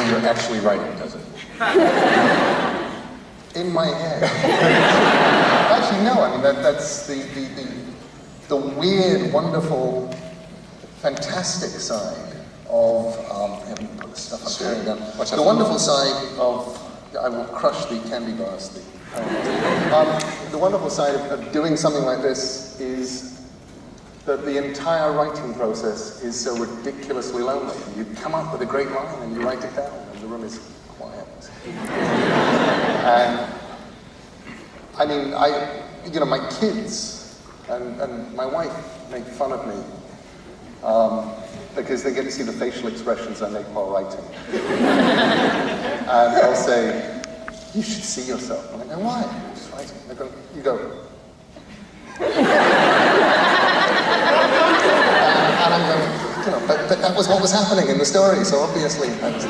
you're actually writing, does it? In my head. Actually, no. I mean, that's the weird, wonderful, fantastic side of let me put the stuff I'm carrying down. The wonderful side of I will crush the candy bars. The wonderful side of doing something like this is that the entire writing process is so ridiculously lonely. You come up with a great line and you write it down, and the room is quiet. And I mean, my kids and my wife make fun of me because they get to see the facial expressions I make while writing. And they'll say, "You should see yourself." And I go, "Why?" I'm just writing. They go, "You go." And I'm going, but that was what was happening in the story, so obviously that was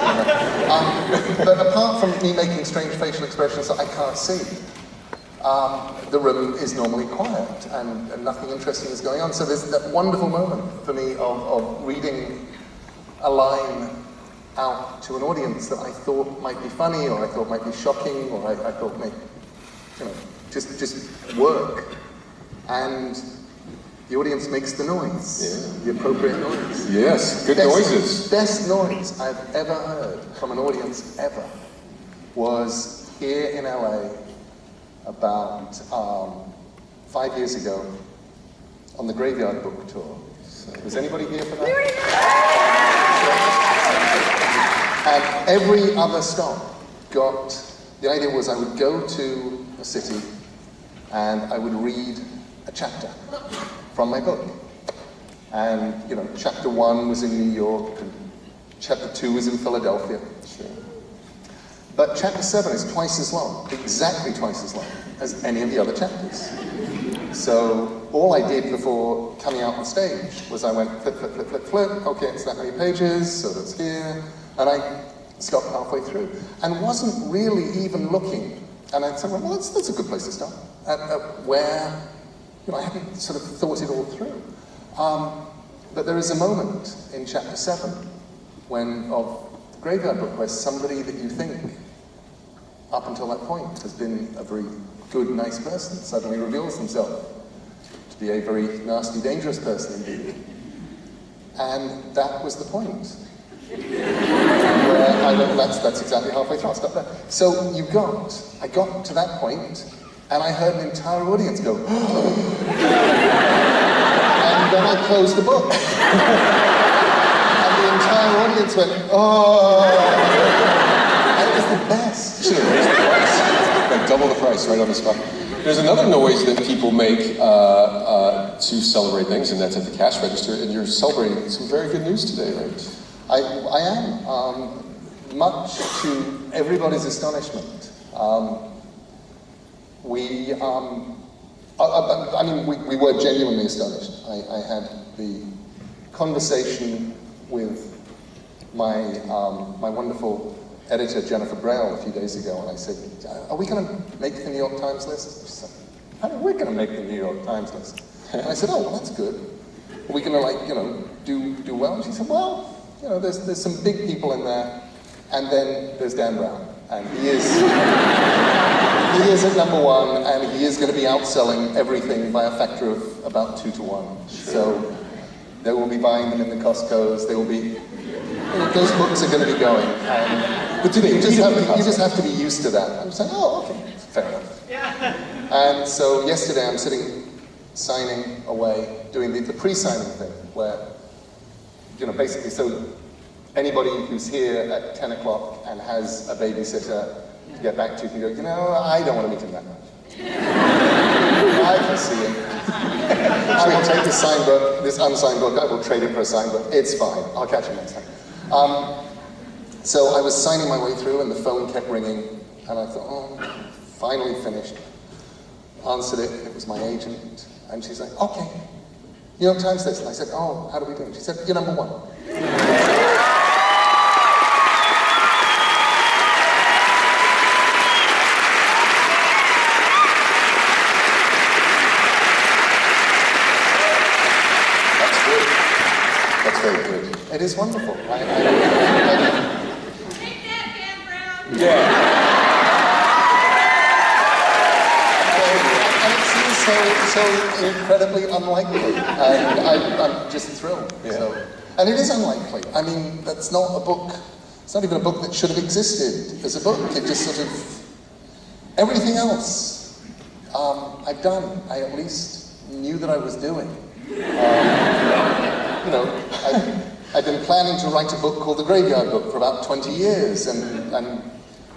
but apart from me making strange facial expressions that I can't see, the room is normally quiet and nothing interesting is going on. So there's that wonderful moment for me of reading a line out to an audience that I thought might be funny, or I thought might be shocking, or I thought might, just work. And the audience makes the noise, the appropriate noise. Yes, good noises. Best noise I've ever heard from an audience ever was here in LA about 5 years ago on the Graveyard Book Tour. Was anybody here for that? And every other stop the idea was I would go to a city and I would read a chapter from my book. And, chapter 1 was in New York, and chapter 2 was in Philadelphia. Sure. But chapter 7 is twice as long, exactly twice as long as any of the other chapters. So all I did before coming out on stage was I went flip, flip, flip, flip, flip. Okay, it's that many pages, so that's here. And I stopped halfway through and wasn't really even looking. And I said, well, that's a good place to start. At where, I hadn't sort of thought it all through. But there is a moment in chapter 7 of the Graveyard Book where somebody that you think up until that point has been a very good, nice person suddenly reveals himself to be a very nasty, dangerous person indeed. And that was the point. Where that's exactly halfway through. I'll stop there. So I got to that point, and I heard an entire audience go, and then I closed the book. And the entire audience went, oh. It was the best. You should have raised the price. Like double the price right on the spot. There's another noise that people make to celebrate things, and that's at the cash register, and you're celebrating some very good news today, right? I am, much to everybody's astonishment. We were genuinely astonished. I had the conversation with my wonderful editor, Jennifer Braille, a few days ago, and I said, are we going to make the New York Times list? She said, how are we going to make the New York Times list? And I said, oh, well, that's good. Are we going to, do well? And she said, well, there's some big people in there, and then there's Dan Brown, and he is at number 1, and he is going to be outselling everything by a factor of about 2 to 1. So they will be buying them in the Costco's. They will be, those books are going to be going. But you just have to be used to that. I'm saying, oh, okay, fair enough. Yeah. And so yesterday I'm sitting signing away, doing the pre-signing thing, where basically, so anybody who's here at 10 o'clock and has a babysitter to get back to can go, I don't want to meet him that much. I can see him. I will take this signed book, this unsigned book, I will trade it for a signed book. It's fine. I'll catch him next time. So I was signing my way through and the phone kept ringing and I thought, oh, finally finished. Answered it, it was my agent. And she's like, okay. New York Times list. And I said, oh, how do we do it? She said, you're number 1. That's good. That's very good. It is wonderful. Yeah. And it seems so incredibly unlikely, and I'm just thrilled. Yeah. So, and it is unlikely. I mean, that's not a book. It's not even a book that should have existed as a book. It just sort of everything else I've done. I at least knew that I was doing. You know, I'd been planning to write a book called The Graveyard Book for about 20 years, and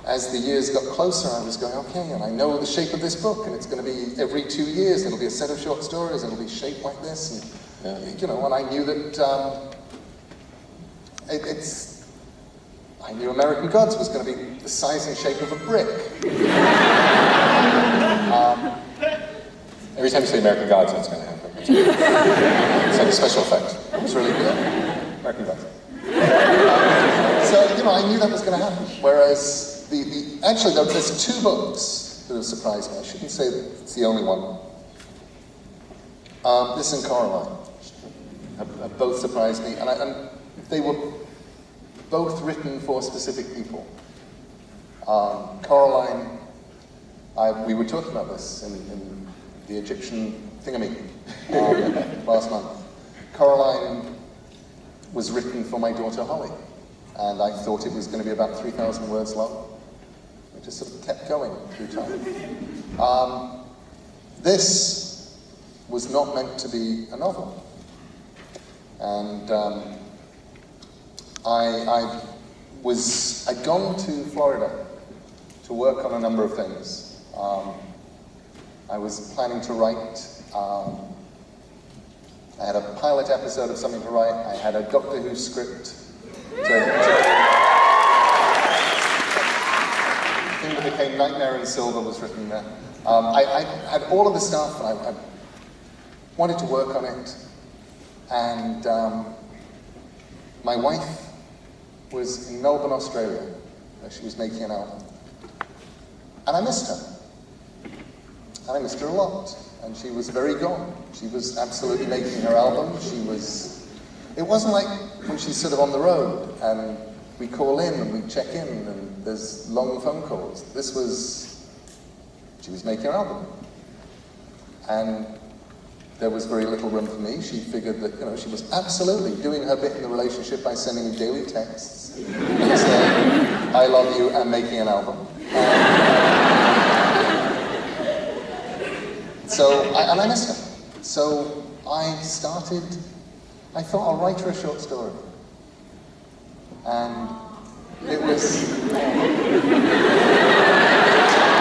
as the years got closer, I was going, okay, and I know the shape of this book, and it's going to be every 2 years, it'll be a set of short stories, it'll be shaped like this, and you know, and I knew that I knew American Gods was going to be the size and shape of a brick. Every time you say American Gods, that's going to happen. It's like a special effect. It was really good. American Gods. So, you know, I knew that was going to happen. Whereas, actually, there's two books that have surprised me. I shouldn't say that it's the only one. This and Coraline have both surprised me, and they were both written for specific people. Coraline, we were talking about this in the Egyptian thingamy last month. Coraline was written for my daughter Holly, and I thought it was going to be about 3,000 words long. It just sort of kept going through time. This was not meant to be a novel, and I'd gone to Florida to work on a number of things. I was planning to write. I had a pilot episode of something to write. I had a Doctor Who script. The thing that became Nightmare in Silver was written there. I had all of the stuff, and I wanted to work on it. And my wife was in Melbourne, Australia, where she was making an album. And I missed her. And I missed her a lot. And she was very gone. She was absolutely making her album. It wasn't like when she's sort of on the road and we call in and we check in and there's long phone calls. She was making her album. And there was very little room for me. She figured that, you know, she was absolutely doing her bit in the relationship by sending me daily texts and saying, I love you, and making an album. And I missed her. So I thought I'll write her a short story. And it was, and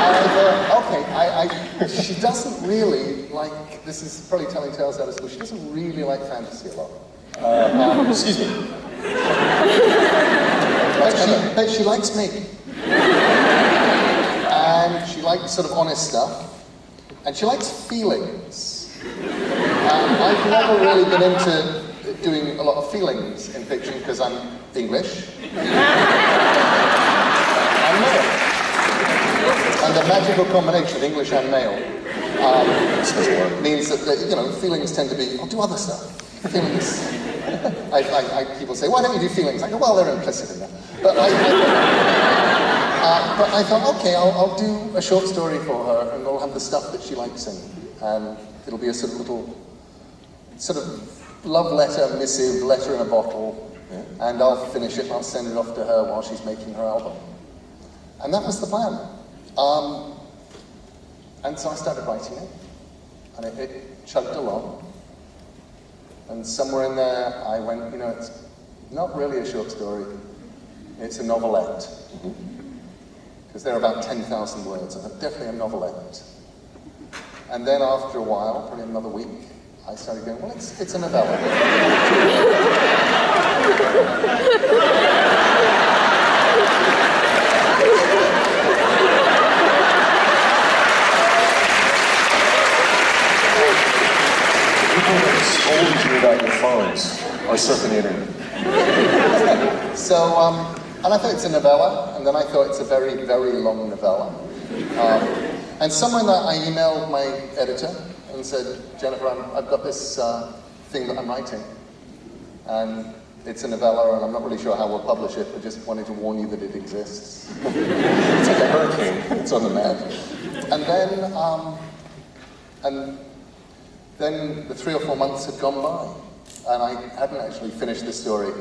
I thought, okay, she doesn't really like, this is probably telling tales out of school, she doesn't really like fantasy a lot. Excuse me. But she likes me. And she likes sort of honest stuff. And she likes feelings. I've never really been into doing a lot of feelings in fiction because I'm English. I'm male. And the magical combination of English and male means that, you know, feelings tend to be, I'll do other stuff. Feelings. People say, why don't you do feelings? I go, well, they're implicit in that. But I thought, okay, I'll do a short story for her, and it'll have the stuff that she likes in, and it'll be a sort of little, sort of love letter, missive, letter in a bottle, and I'll finish it and I'll send it off to her while she's making her album. And that was the plan. And so I started writing it, and it chugged along. And somewhere in there, I went, you know, it's not really a short story, it's a novelette. Because they're about 10,000 words, and definitely a novelette. And then after a while, probably another week, I started going, well, it's a novella. People that scold you about your phones are surfing the internet. So, and I thought it's a novella, and then I thought it's a very, very long novella. And somewhere in that I emailed my editor and said, Jennifer, I've got this thing that I'm writing, and It's a novella, and I'm not really sure how we'll publish it, but just wanted to warn you that it exists. It's like a hurricane. It's on the map. And then the 3 or 4 months had gone by, and I hadn't actually finished the story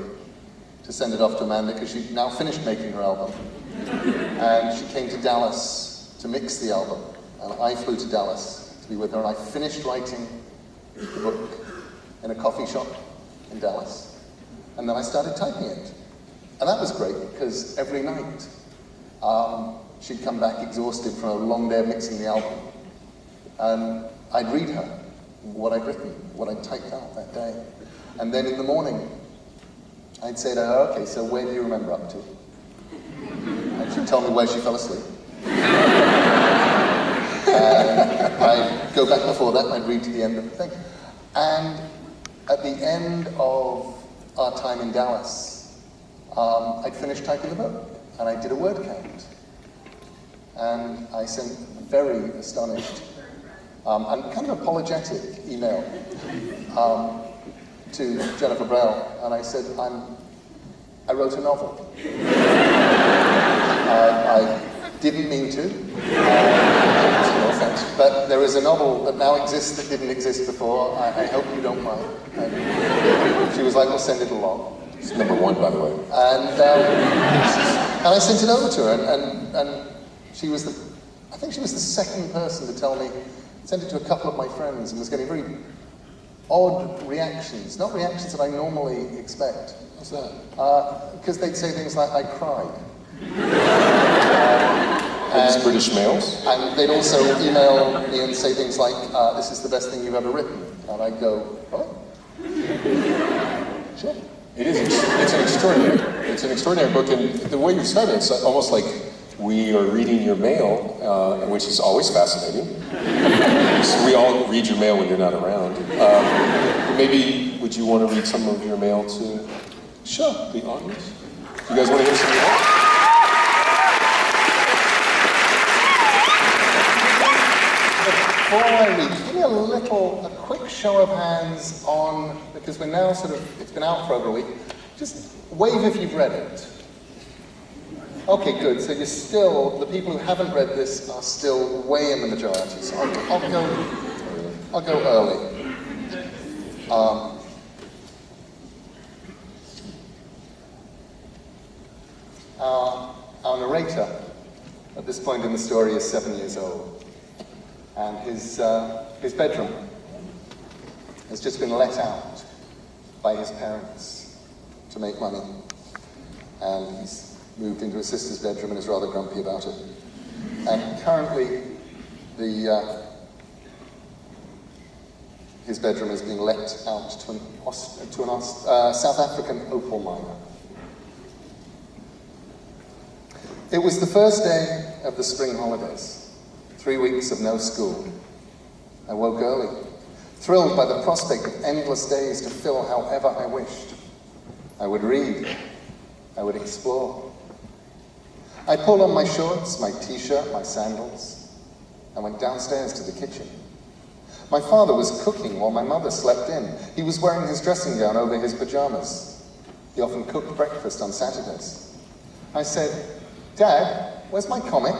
to send it off to Amanda, because she'd now finished making her album. And she came to Dallas to mix the album, and I flew to Dallas to be with her, and I finished writing the book in a coffee shop in Dallas. And then I started typing it. And that was great, because every night she'd come back exhausted from a long day of mixing the album. And I'd read her what I'd written, what I'd typed out that day. And then in the morning, I'd say to her, okay, so where do you remember up to? And she'd tell me where she fell asleep. And I'd go back before that, and I'd read to the end of the thing. And at the end of our time in Dallas, I'd finished typing the book, and I did a word count. And I sent a very astonished and kind of apologetic email to Jennifer Brell, and I said, I wrote a novel. I didn't mean to, no offense, but there is a novel that now exists that didn't exist before. I hope you don't mind. And she was like, we'll send it along. It's number 1, by the way. And I sent it over to her, and she was I think she was the second person to tell me, sent it to a couple of my friends, and was getting very odd reactions. Not reactions that I normally expect. What's that? Because they'd say things like, I cried. Are these British males? And they'd also email me and say things like, this is the best thing you've ever written. And I'd go, what? Sure. It's an extraordinary book, and the way you describe it, it's almost like we are reading your mail, which is always fascinating. So we all read your mail when you're not around. Maybe, would you want to read some of your mail to the audience? You guys want to hear some mail? Before I read, give me a quick show of hands on, because we're now it's been out for over a week. Just wave if you've read it. Okay, good. So the people who haven't read this are still way in the majority. So I'll go early. Our narrator, at this point in the story, is 7 years old. And his bedroom has just been let out by his parents to make money. And he's moved into his sister's bedroom and is rather grumpy about it. And currently, his bedroom is being let out to a South African opal miner. It was the first day of the spring holidays, 3 weeks of no school. I woke early, thrilled by the prospect of endless days to fill however I wished. I would read, I would explore. I pulled on my shorts, my t-shirt, my sandals, and went downstairs to the kitchen. My father was cooking while my mother slept in. He was wearing his dressing gown over his pajamas. He often cooked breakfast on Saturdays. I said, Dad, where's my comic?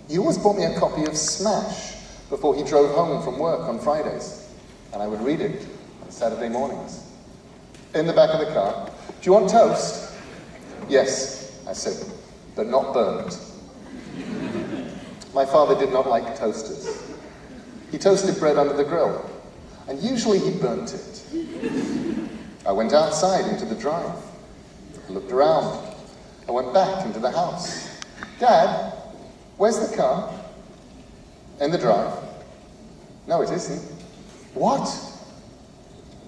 He always bought me a copy of Smash before he drove home from work on Fridays, and I would read it on Saturday mornings. In the back of the car, do you want toast? Yes, I said, but not burnt. My father did not like toasters. He toasted bread under the grill, and usually he burnt it. I went outside into the drive. I looked around. I went back into the house. Dad, where's the car? In the drive. No, it isn't. What?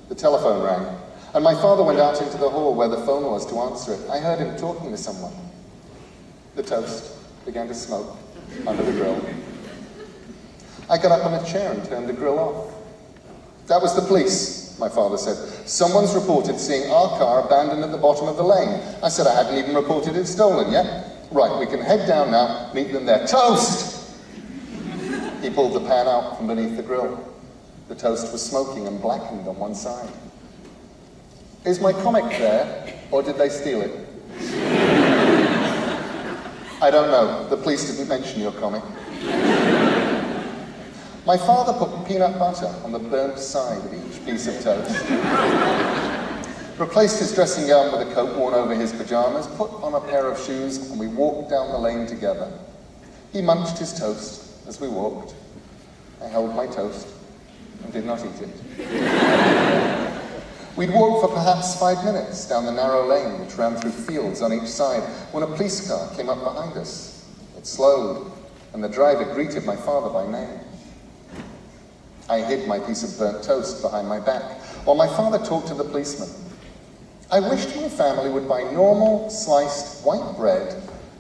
The telephone rang, and my father went out into the hall where the phone was to answer it. I heard him talking to someone. The toast began to smoke under the grill. I got up on a chair and turned the grill off. That was the police, my father said. Someone's reported seeing our car abandoned at the bottom of the lane. I said I hadn't even reported it stolen yet. Right, we can head down now, meet them there. Toast! He pulled the pan out from beneath the grill. The toast was smoking and blackened on one side. Is my comic there, or did they steal it? I don't know. The police didn't mention your comic. My father put peanut butter on the burnt side of each piece of toast, replaced his dressing gown with a coat worn over his pajamas, put on a pair of shoes, and we walked down the lane together. He munched his toast as we walked. I held my toast and did not eat it. We'd walked for perhaps 5 minutes down the narrow lane which ran through fields on each side when a police car came up behind us. It slowed, and the driver greeted my father by name. I hid my piece of burnt toast behind my back while my father talked to the policeman. I wished my family would buy normal, sliced white bread,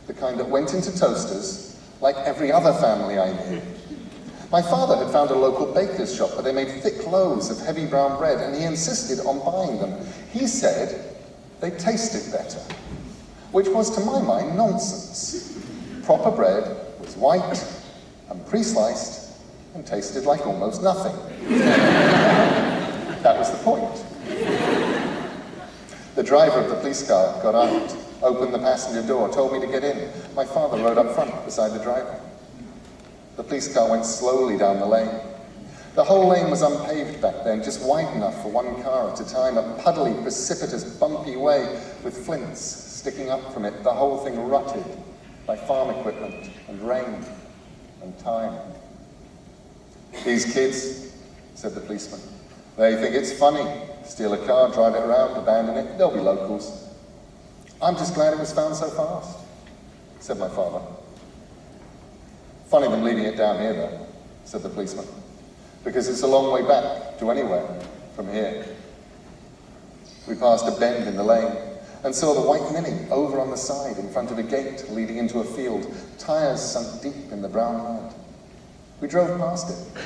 the kind that went into toasters, like every other family I knew. My father had found a local baker's shop where they made thick loaves of heavy brown bread, and he insisted on buying them. He said they tasted better, which was, to my mind, nonsense. Proper bread was white and pre-sliced and tasted like almost nothing. That was the point. The driver of the police car got out, opened the passenger door, told me to get in. My father rode up front beside the driver. The police car went slowly down the lane. The whole lane was unpaved back then, just wide enough for one car at a time, a puddly, precipitous, bumpy way with flints sticking up from it, the whole thing rutted by farm equipment and rain and time. These kids, said the policeman, they think it's funny. Steal a car, drive it around, abandon it, they'll be locals. I'm just glad it was found so fast, said my father. Funny them leaving it down here, though, said the policeman, because it's a long way back to anywhere from here. We passed a bend in the lane and saw the white Mini over on the side in front of a gate leading into a field, tyres sunk deep in the brown mud. We drove past it,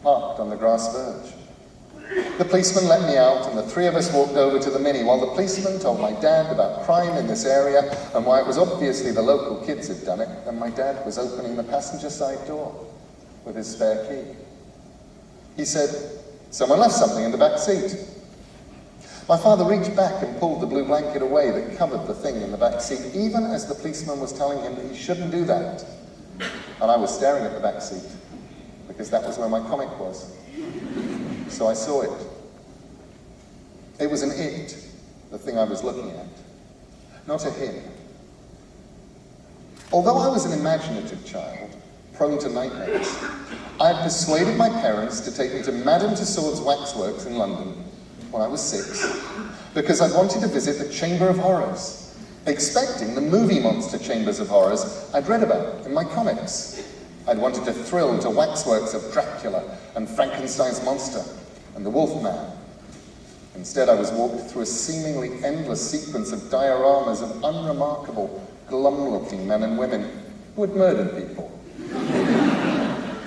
parked on the grass verge. The policeman let me out, and the three of us walked over to the Mini while the policeman told my dad about crime in this area and why it was obviously the local kids had done it, and my dad was opening the passenger side door with his spare key. He said, "Someone left something in the back seat." My father reached back and pulled the blue blanket away that covered the thing in the back seat, even as the policeman was telling him that he shouldn't do that. And I was staring at the back seat, because that was where my comic was. So I saw it. It was an it, the thing I was looking at, not a him. Although I was an imaginative child, prone to nightmares, I had persuaded my parents to take me to Madame Tussauds Waxworks in London when I was 6, because I wanted to visit the Chamber of Horrors, expecting the movie monster Chambers of Horrors I'd read about in my comics. I'd wanted to thrill to waxworks of Dracula and Frankenstein's monster and the Wolfman. Instead, I was walked through a seemingly endless sequence of dioramas of unremarkable, glum-looking men and women who had murdered people.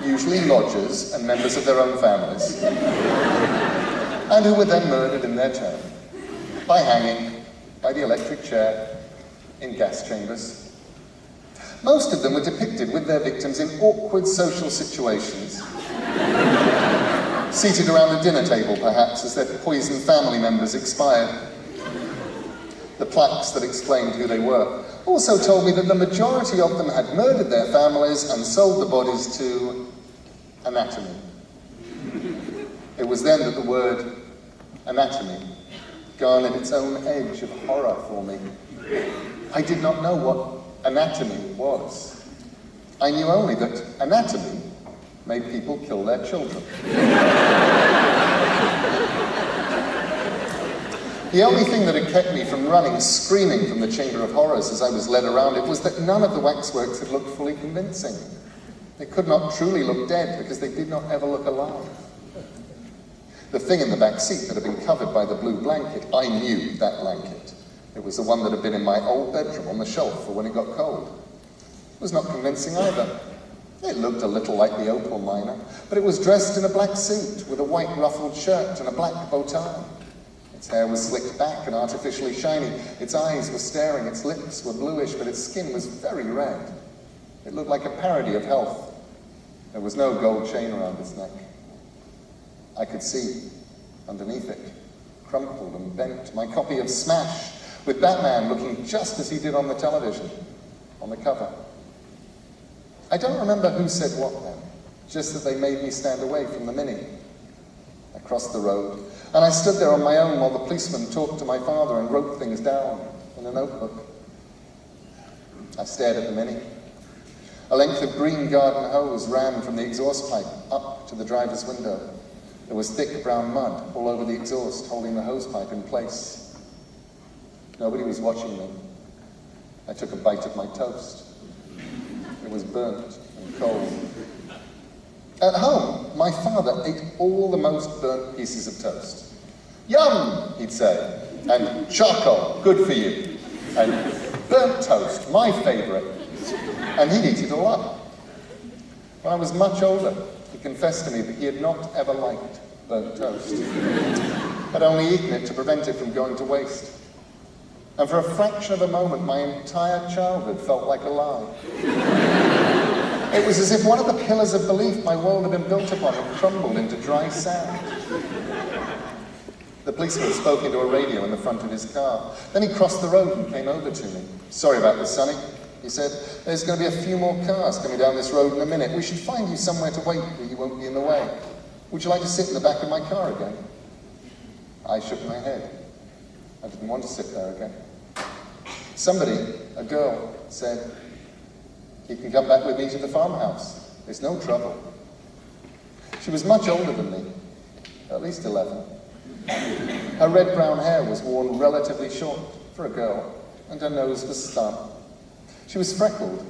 Usually lodgers and members of their own families. And who were then murdered in their turn. By hanging, by the electric chair, in gas chambers. Most of them were depicted with their victims in awkward social situations. Seated around a dinner table, perhaps, as their poisoned family members expired. The plaques that explained who they were also told me that the majority of them had murdered their families and sold the bodies to anatomy. It was then that the word anatomy garnered its own edge of horror for me. I did not know what anatomy was. I knew only that anatomy made people kill their children. The only thing that had kept me from running, screaming from the Chamber of Horrors as I was led around it was that none of the waxworks had looked fully convincing. They could not truly look dead because they did not ever look alive. The thing in the back seat that had been covered by the blue blanket, I knew that blanket. It was the one that had been in my old bedroom on the shelf for when it got cold. It was not convincing either. It looked a little like the opal miner, but it was dressed in a black suit with a white ruffled shirt and a black bow tie. Its hair was slicked back and artificially shiny. Its eyes were staring, its lips were bluish, but its skin was very red. It looked like a parody of health. There was no gold chain around its neck. I could see underneath it crumpled and bent, my copy of Smash, with Batman looking just as he did on the television, on the cover. I don't remember who said what then, just that they made me stand away from the Mini. I crossed the road, and I stood there on my own while the policeman talked to my father and wrote things down in a notebook. I stared at the Mini. A length of green garden hose ran from the exhaust pipe up to the driver's window. There was thick brown mud all over the exhaust, holding the hose pipe in place. Nobody was watching me. I took a bite of my toast. It was burnt and cold. At home, my father ate all the most burnt pieces of toast. Yum, he'd say, and charcoal, good for you, and burnt toast, my favourite, and he'd eat it all up. When I was much older, he confessed to me that he had not ever liked burnt toast, had only eaten it to prevent it from going to waste. And for a fraction of a moment, my entire childhood felt like a lie. It was as if one of the pillars of belief my world had been built upon had crumbled into dry sand. The policeman spoke into a radio in the front of his car. Then he crossed the road and came over to me. "Sorry about this, Sonny," he said. "There's going to be a few more cars coming down this road in a minute. We should find you somewhere to wait where you won't be in the way. Would you like to sit in the back of my car again?" I shook my head. I didn't want to sit there again. Somebody, a girl, said, "You can come back with me to the farmhouse. There's no trouble." She was much older than me, at least 11. Her red-brown hair was worn relatively short for a girl, and her nose was stubbed. She was freckled.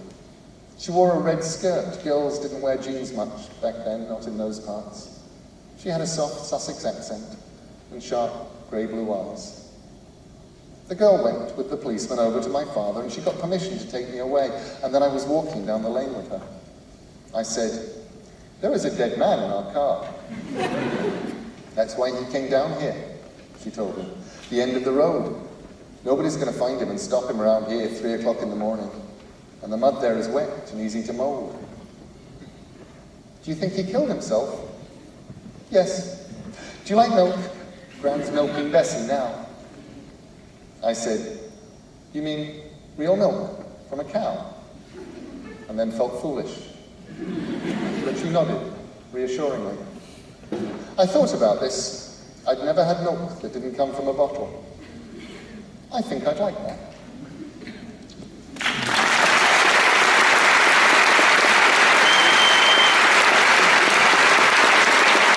She wore a red skirt. Girls didn't wear jeans much back then, not in those parts. She had a soft Sussex accent and sharp grey-blue eyes. The girl went with the policeman over to my father, and she got permission to take me away, and then I was walking down the lane with her. I said, "There is a dead man in our car." "That's why he came down here," she told me. "The end of the road. Nobody's going to find him and stop him around here at 3 o'clock in the morning. And the mud there is wet and easy to mould." "Do you think he killed himself?" "Yes." "Do you like milk?" "Gran's milking Bessie now." I said, "You mean real milk from a cow?" And then felt foolish. But she nodded reassuringly. I thought about this. I'd never had milk that didn't come from a bottle. I think I'd like that.